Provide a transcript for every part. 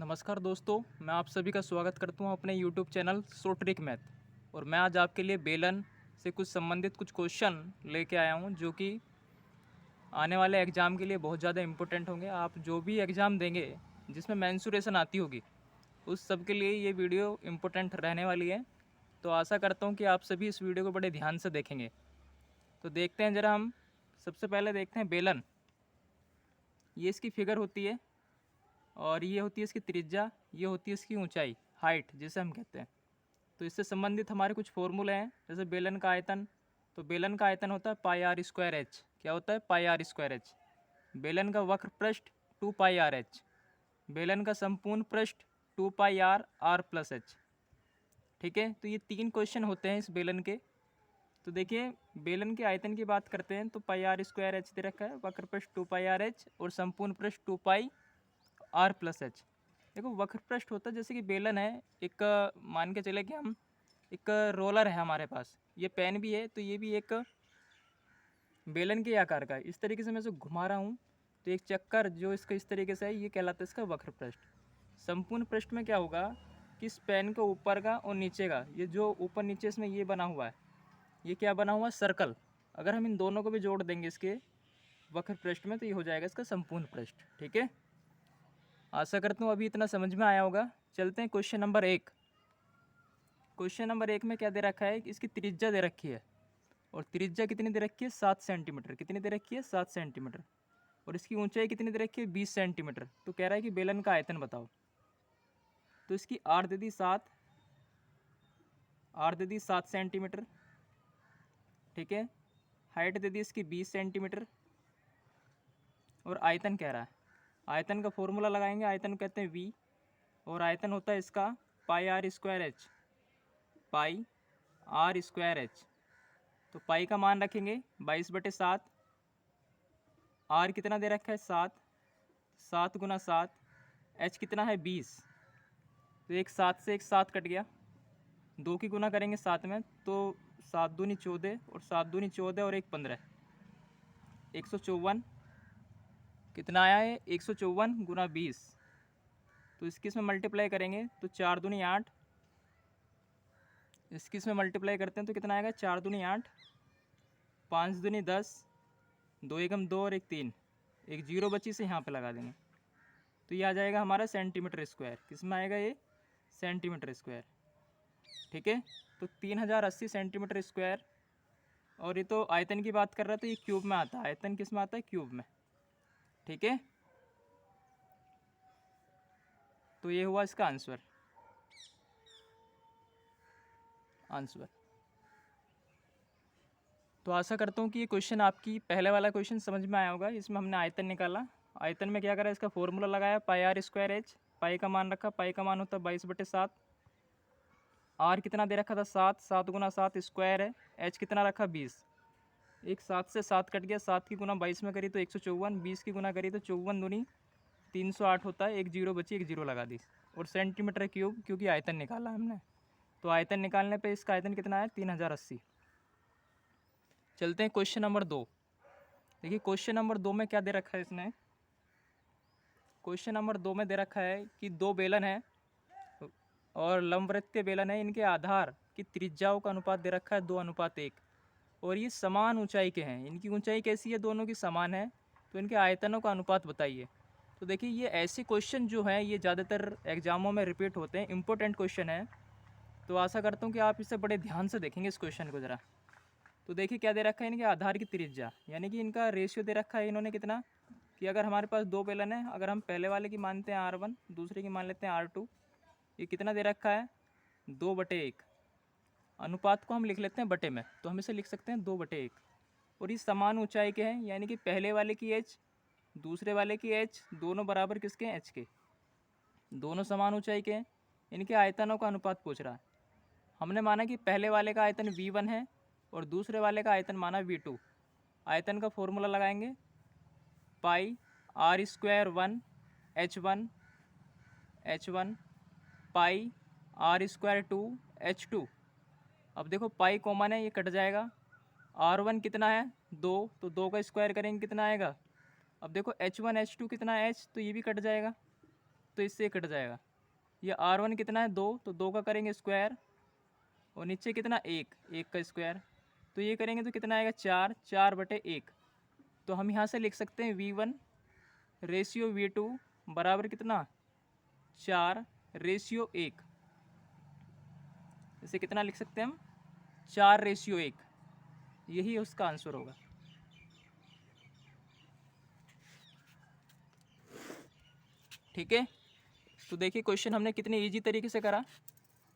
नमस्कार दोस्तों, मैं आप सभी का स्वागत करता हूं अपने YouTube channel so trick math. और मैं आज आपके लिए बेलन से कुछ संबंधित कुछ क्वेश्चन लेके आया हूं जो कि आने वाले एग्ज़ाम के लिए बहुत ज़्यादा इम्पोर्टेंट होंगे। आप जो भी एग्ज़ाम देंगे जिसमें मेंसुरेशन आती होगी उस सब के लिए ये वीडियो इम्पोर्टेंट रहने वाली है। तो आशा करता हूँ कि आप सभी इस वीडियो को बड़े ध्यान से देखेंगे। तो देखते हैं ज़रा, हम सबसे पहले देखते हैं बेलन। ये इसकी फिगर होती है और ये होती है इसकी त्रिज्या, ये होती है इसकी ऊंचाई, हाइट जिसे हम कहते हैं। तो इससे संबंधित हमारे कुछ फॉर्मूले हैं, जैसे बेलन का आयतन। तो बेलन का आयतन होता है पाई आर स्क्वायर एच। क्या होता है? पाई आर स्क्वायर एच। बेलन का वक्र पृष्ठ 2 पाई आर एच। बेलन का संपूर्ण पृष्ठ 2 पाई आर आर प्लस एच। ठीक है, तो ये 3 क्वेश्चन होते हैं इस बेलन के। तो देखिए, बेलन के आयतन की बात करते हैं तो पाई आर स्क्वायर एच दे रखा है, वक्र पृष्ठ 2 पाई आर एच और संपूर्ण पृष्ठ 2 पाई आर प्लस एच। देखो, वक्र पृष्ठ होता है जैसे कि बेलन है, एक मान के चले कि हम एक रोलर है हमारे पास, ये पेन भी है, तो ये भी एक बेलन के आकार का है। इस तरीके से मैं इसे घुमा रहा हूँ तो एक चक्कर जो इसका इस तरीके से है, ये कहलाता है इसका वक्र पृष्ठ। संपूर्ण पृष्ठ में क्या होगा कि इस पेन के ऊपर का और नीचे का, ये जो ऊपर नीचे इसमें ये बना हुआ है, ये क्या बना हुआ है? सर्कल। अगर हम इन दोनों को भी जोड़ देंगे इसके वक्र पृष्ठ में तो ये हो जाएगा इसका संपूर्ण पृष्ठ। ठीक है, आशा करता हूँ अभी इतना समझ में आया होगा। चलते हैं क्वेश्चन नंबर 1। क्वेश्चन नंबर 1 में क्या दे रखा है कि इसकी त्रिज्या दे रखी है, और त्रिज्या कितनी दे रखी है? 7 सेंटीमीटर। कितनी दे रखी है? 7 सेंटीमीटर। और इसकी ऊंचाई कितनी दे रखी है? 20 सेंटीमीटर। तो कह रहा है कि बेलन का आयतन बताओ। तो इसकी आर दे दी 7, आर दे दी 7 सेंटीमीटर। ठीक है, हाइट दे दी इसकी 20 सेंटीमीटर और आयतन कह रहा है। आयतन का फॉर्मूला लगाएंगे, आयतन कहते हैं वी, और आयतन होता है इसका pi r square h. Pi r square h. तो पाई का मान रखेंगे 22/7। आर कितना दे रखा है? 7। 7 गुना 7। एच कितना है? 20। तो एक 7 से एक 7 कट गया, 2 की गुना करेंगे 7 में तो 7 दूनी 14, और 7 दूनी 14 और 1 15, 154। कितना आया है? 154 गुना 20। तो इसकी इसमें मल्टीप्लाई करेंगे तो 4 दूनी 8। इसकी इसमें मल्टीप्लाई करते हैं तो कितना आएगा? 4 दूनी 8, 5 दूनी 10, 2 एकम 2 और 1 3, एक जीरो बची से यहाँ पे लगा देंगे तो ये आ जाएगा हमारा सेंटीमीटर स्क्वायर। किस में आएगा ये? Centimetre square. ठीक है, तो 3080 सेंटीमीटर स्क्वायर। और ये तो आयतन की बात कर रहा है तो ये क्यूब में आता है। आयतन किस में आता है? क्यूब में। ठीक है, तो ये हुआ इसका आंसर। तो आशा करता हूँ कि ये क्वेश्चन आपकी पहले वाला क्वेश्चन समझ में आया होगा। इसमें हमने आयतन निकाला, आयतन में क्या करा, इसका फॉर्मूला लगाया पाई आर स्क्वायर एच। पाई का मान रखा, पाई का मान होता है 22/7। आर कितना दे रखा था? 7। 7 गुना 7 स्क्वायर है। एच कितना रखा? 20। एक 7 से 7 कट गया, 7 की गुना 22 में करी तो 154, 20 की गुना करी तो 54 दूनी 308 होता है, एक जीरो बची, एक जीरो लगा दी। और सेंटीमीटर क्यूब, क्योंकि आयतन निकाला हमने, तो आयतन निकालने पे इसका आयतन कितना है? 3080। चलते हैं क्वेश्चन नंबर 2। देखिए, क्वेश्चन नंबर 2 में क्या दे रखा है इसने? क्वेश्चन नंबर 2 में दे रखा है कि दो बेलन है और लंबवृत्तीय बेलन है, इनके आधार की त्रिज्याओं का अनुपात दे रखा है 2:1, और ये समान ऊंचाई के हैं। इनकी ऊंचाई कैसी है? दोनों की समान है। तो इनके आयतनों का अनुपात बताइए। तो देखिए, ये ऐसे क्वेश्चन जो हैं ये ज़्यादातर एग्जामों में रिपीट होते हैं, इंपॉर्टेंट क्वेश्चन है। तो आशा करता हूँ कि आप इसे बड़े ध्यान से देखेंगे इस क्वेश्चन को ज़रा। तो देखिए क्या दे रखा है, इनके आधार की त्रिज्या, यानी कि इनका रेशियो दे रखा है इन्होंने कितना, कि अगर हमारे पास दो बेलन है, अगर हम पहले वाले की मानते हैं R1, दूसरे की मान लेते हैं R2, ये कितना दे रखा है? 2/1। अनुपात को हम लिख लेते हैं बटे में, तो हम इसे लिख सकते हैं 2/1। और ये समान ऊंचाई के हैं, यानी कि पहले वाले की एच, दूसरे वाले की एच, दोनों बराबर किसके हैं? एच के। दोनों समान ऊंचाई के हैं। इनके आयतनों का अनुपात पूछ रहा है। हमने माना कि पहले वाले का आयतन V1 है और दूसरे वाले का आयतन माना V2। आयतन का फॉर्मूला लगाएंगे, pi r square 1 H1 pi r square 2 H2। अब देखो, पाई कॉमन है, ये कट जाएगा। R1 कितना है? 2, तो 2 का स्क्वायर करेंगे कितना आएगा? अब देखो, H1 H2 कितना है? H, तो ये भी कट जाएगा। तो इससे कट जाएगा। ये R1 कितना है 2, तो 2 का करेंगे स्क्वायर, और नीचे कितना 1, 1 का स्क्वायर, तो ये करेंगे तो कितना आएगा 4, 4/1। तो हम यहाँ से लिख सकते हैं V1 रेशियो V2 बराबर कितना 4/1। इसे कितना लिख सकते हैं हम 4/1। यही उसका आंसर होगा। ठीक है, तो देखिए क्वेश्चन हमने कितने इजी तरीके से करा।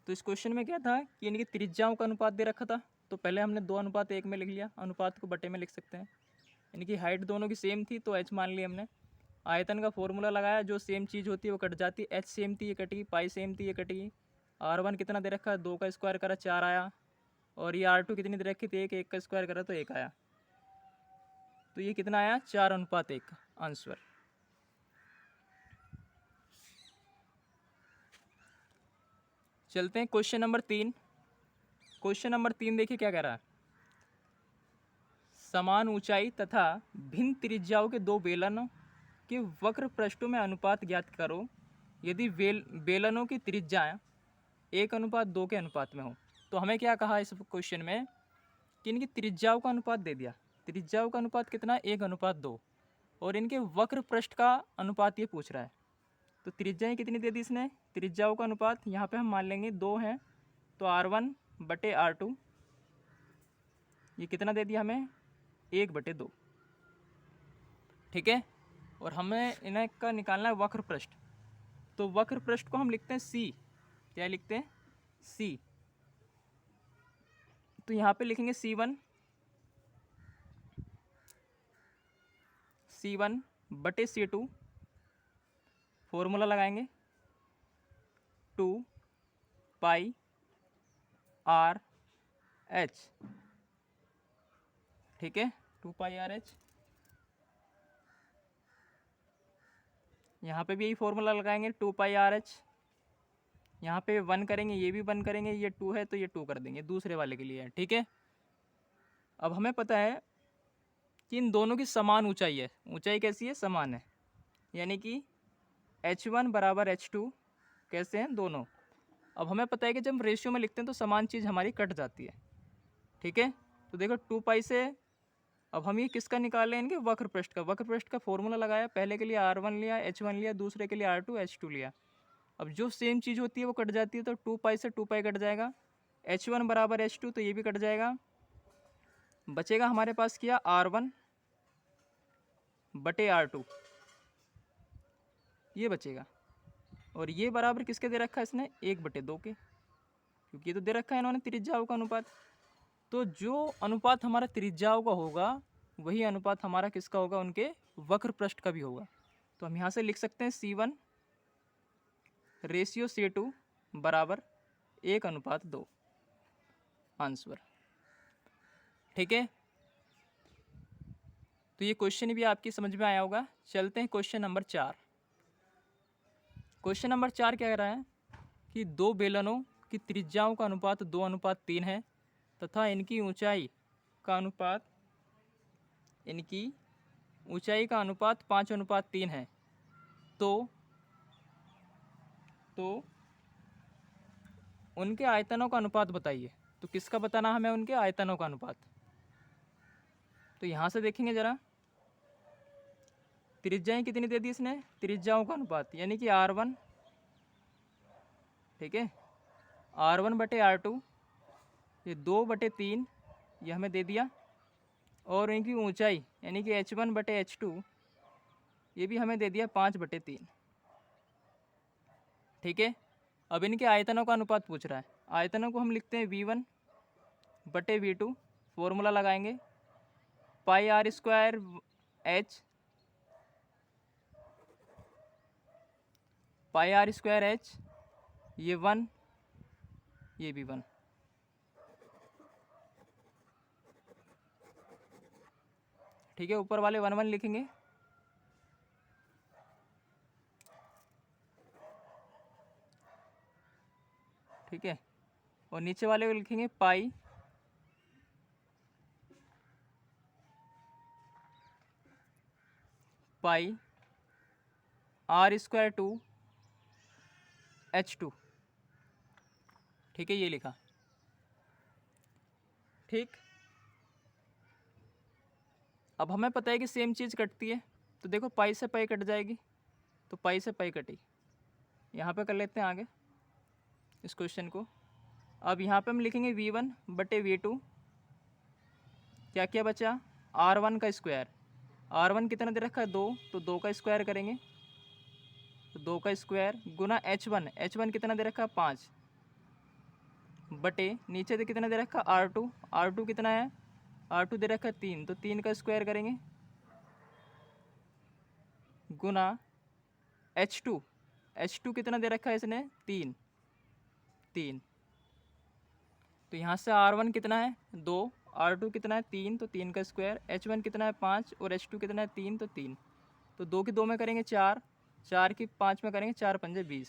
तो इस क्वेश्चन में क्या था कि इनकी त्रिज्याओं का अनुपात दे रखा था, तो पहले हमने 2:1 में लिख लिया, अनुपात को बटे में लिख सकते हैं। इनकी हाइट दोनों की सेम थी तो h मान लिया हमने। आयतन का फॉर्मूला लगाया, जो सेम चीज़ होती है वो कट जाती है, h सेम थी ये कटी, पाई सेम थी ये कटी। R1 कितना दे रखा है 2 का स्क्वायर करा 4 आया, और ये R2 कितनी दे रखी थी 1, 1 का स्क्वायर करा तो 1 आया। तो ये कितना आया 4:1 आंसर। चलते हैं क्वेश्चन नंबर 3। क्वेश्चन नंबर 3 देखिए क्या कह रहा है। समान ऊंचाई तथा भिन्न त्रिज्याओं के दो बेलनों के वक्र पृष्ठों में अनुपात ज्ञात करो यदि बेलनों की त्रिज्याएं 1:2 के अनुपात में हो। तो हमें क्या कहा इस क्वेश्चन में कि इनकी त्रिज्याओं का अनुपात दे दिया। त्रिज्याओं का अनुपात कितना 1:2, और इनके वक्र पृष्ठ का अनुपात ये पूछ रहा है। तो त्रिज्याएं कितनी दे दी इसने, त्रिज्याओं का अनुपात यहाँ पे हम मान लेंगे 2 हैं, तो R1/R2 ये कितना दे दिया हमें 1/2। ठीक है, और हमें इन्हें का निकालना है वक्र पृष्ठ। तो वक्र पृष्ठ को हम लिखते हैं C। क्या लिखते हैं C। तो यहाँ पे लिखेंगे C1/C2, फॉर्मूला लगाएंगे 2πr/h। ठीक है, 2πr/h। यहाँ पे भी यही फॉर्मूला लगाएंगे 2πr/h। यहाँ पे 1 करेंगे, ये भी 1 करेंगे, ये 2 है तो ये 2 कर देंगे, दूसरे वाले के लिए है। ठीक है, अब हमें पता है कि इन दोनों की समान ऊंचाई है। ऊंचाई कैसी है, समान है, यानी कि h1 बराबर h2 कैसे हैं दोनों। अब हमें पता है कि जब हम रेशियो में लिखते हैं तो समान चीज़ हमारी कट जाती है। ठीक है, तो देखो 2π से अब हम ये किसका निकाल रहे हैं, इनके वक्र पृष्ठ का। वक्र पृष्ठ का फॉर्मूला लगाया, पहले के लिए R1 लिया, h1 लिया, दूसरे के लिए R2 h2 लिया। अब जो सेम चीज़ होती है वो कट जाती है, तो 2π से 2π कट जाएगा, h1 बराबर h2 तो ये भी कट जाएगा। बचेगा हमारे पास क्या R1/R2 ये बचेगा, और ये बराबर किसके दे रखा है इसने 1/2 के, क्योंकि ये तो दे रखा है इन्होंने त्रिज्याओं का अनुपात। तो जो अनुपात हमारा त्रिज्याओं का होगा वही अनुपात हमारा किसका होगा, उनके वक्र पृष्ठ का भी होगा। तो हम यहाँ से लिख सकते हैं C1/C2 बराबर 1:2 आंसर। ठीक है, तो ये क्वेश्चन भी आपकी समझ में आया होगा। चलते हैं क्वेश्चन नंबर 4। क्वेश्चन नंबर 4 क्या कह रहा है कि दो बेलनों की त्रिज्याओं का अनुपात 2:3 है तथा इनकी ऊंचाई का अनुपात 5:3 है। तो उनके आयतनों का अनुपात बताइए। तो किसका बताना हमें, उनके आयतनों का अनुपात। तो यहाँ से देखेंगे ज़रा, त्रिज्याएं कितनी दे दी इसने, त्रिज्याओं का अनुपात यानी कि R1। ठीक है, R1/R2 ये 2/3 ये हमें दे दिया, और इनकी ऊंचाई यानी कि h1/h2 ये भी हमें दे दिया 5/3। ठीक है, अब इनके आयतनों का अनुपात पूछ रहा है। आयतनों को हम लिखते हैं V1/V2, फॉर्मूला लगाएंगे πr²h ये 1 ये भी 1। ठीक है, ऊपर वाले 1 1 लिखेंगे। ठीक है, और नीचे वाले को लिखेंगे पाई R²2 H2। ठीक है, ये लिखा। ठीक, अब हमें पता है कि सेम चीज़ कटती है, तो देखो पाई से पाई कट जाएगी, तो पाई से पाई कटी। यहाँ पे कर लेते हैं आगे इस क्वेश्चन को। अब यहाँ पे हम लिखेंगे V1 बटे V2, क्या क्या बचा, R1 का स्क्वायर। R1 कितना दे रखा है 2, तो 2 का स्क्वायर करेंगे, तो 2 का स्क्वायर गुना H1 कितना दे रखा है 5, बटे नीचे से कितना दे रखा है R2 कितना है, R2 दे रखा है 3, तो 3 का स्क्वायर करेंगे, गुना H2 कितना दे रखा है इसने 3, तो यहाँ से R1 कितना है 2, R2 कितना है 3, तो 3 का स्क्वायर, H1 कितना है 5 और H2 कितना है 3, तो 3, तो 2 की 2 में करेंगे 4, 4 की 5 में करेंगे 4 पंजे 20,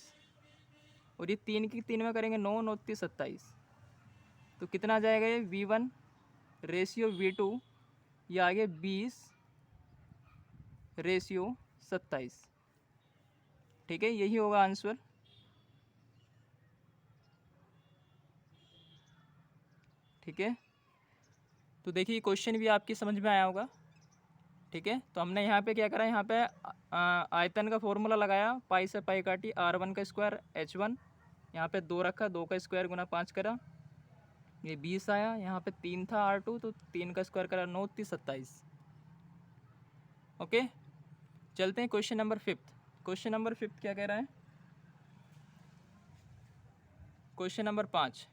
और ये 3 की 3 में करेंगे 9, 9 3 27, तो कितना आ जाएगा ये V1 रेशियो V2, ये आ गया 20 रेशियो 27। ठीक है, यही होगा आंसर। ठीक है, तो देखिए क्वेश्चन भी आपकी समझ में आया होगा। ठीक है, तो हमने यहाँ पे क्या करा, यहाँ पे आयतन का फॉर्मूला लगाया, पाई से पाई काटी, R1 का स्क्वायर H1, यहाँ पे 2 रखा, 2 का स्क्वायर गुना 5 करा, ये 20 आया, यहाँ पे 3 था R2, तो 3 का स्क्वायर करा 9 3 27। ओके, चलते हैं क्वेश्चन नंबर 5। क्वेश्चन नंबर 5 क्या कह रहा है, क्वेश्चन नंबर 5,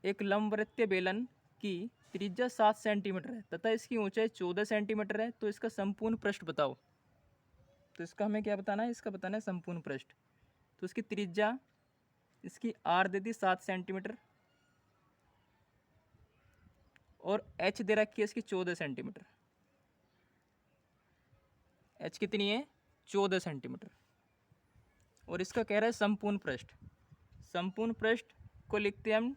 एक लंबवृत्तीय बेलन की त्रिज्या 7 सेंटीमीटर है तथा इसकी ऊंचाई 14 सेंटीमीटर है, तो इसका संपूर्ण पृष्ठ बताओ। तो इसका हमें क्या बताना है, इसका बताना है संपूर्ण पृष्ठ। तो इसकी त्रिज्या, इसकी R दे दी 7 सेंटीमीटर, और H दे रखी है इसकी 14 सेंटीमीटर। H कितनी है 14 सेंटीमीटर, और इसका कह रहा है संपूर्ण पृष्ठ। संपूर्ण पृष्ठ को लिखते हैं हम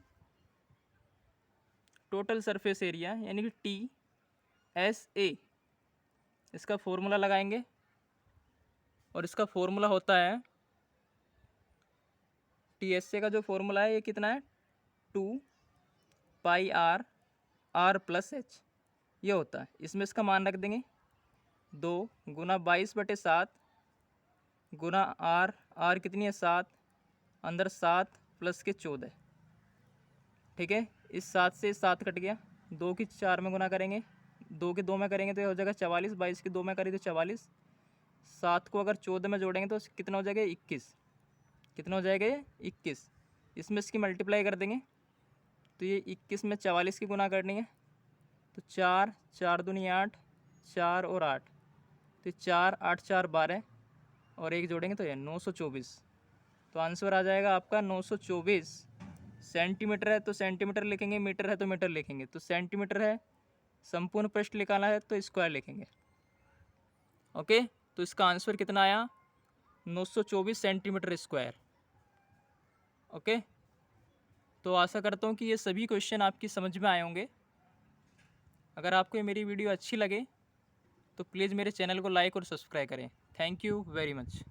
टोटल सरफेस एरिया, यानी कि TSA। इसका फॉर्मूला लगाएंगे, और इसका फॉर्मूला होता है, TSA का जो फॉर्मूला है ये कितना है 2 पाई R प्लस H, ये होता है। इसमें इसका मान रख देंगे 2 गुना 22/7 गुना R कितनी है 7, अंदर 7 प्लस के 14। ठीक है, इस 7 से 7 कट गया, 2 की 4 में गुना करेंगे, 2 की 2 में करेंगे तो ये हो जाएगा 44, 22 की 2 में करी तो 44, 7 को अगर 14 में जोड़ेंगे तो कितना हो जाएगा 21, कितना हो जाएगा ये 21। इसमें इसकी मल्टीप्लाई कर देंगे, तो ये 21 में 44 की गुना करनी है, तो 4 4 दूनी 8, 4 और 8, तो 4 8 4 12, और एक जोड़ेंगे तो ये 924। तो आंसर आ जाएगा आपका 924 सेंटीमीटर है तो सेंटीमीटर लिखेंगे, मीटर है तो मीटर लिखेंगे। तो सेंटीमीटर है, संपूर्ण पृष्ठ निकालना है तो स्क्वायर लिखेंगे। ओके, तो इसका आंसर कितना आया 924 सेंटीमीटर स्क्वायर। ओके, तो आशा करता हूँ कि ये सभी क्वेश्चन आपकी समझ में आए होंगे। अगर आपको ये मेरी वीडियो अच्छी लगे तो प्लीज़ मेरे चैनल को लाइक और सब्सक्राइब करें। Thank you very much.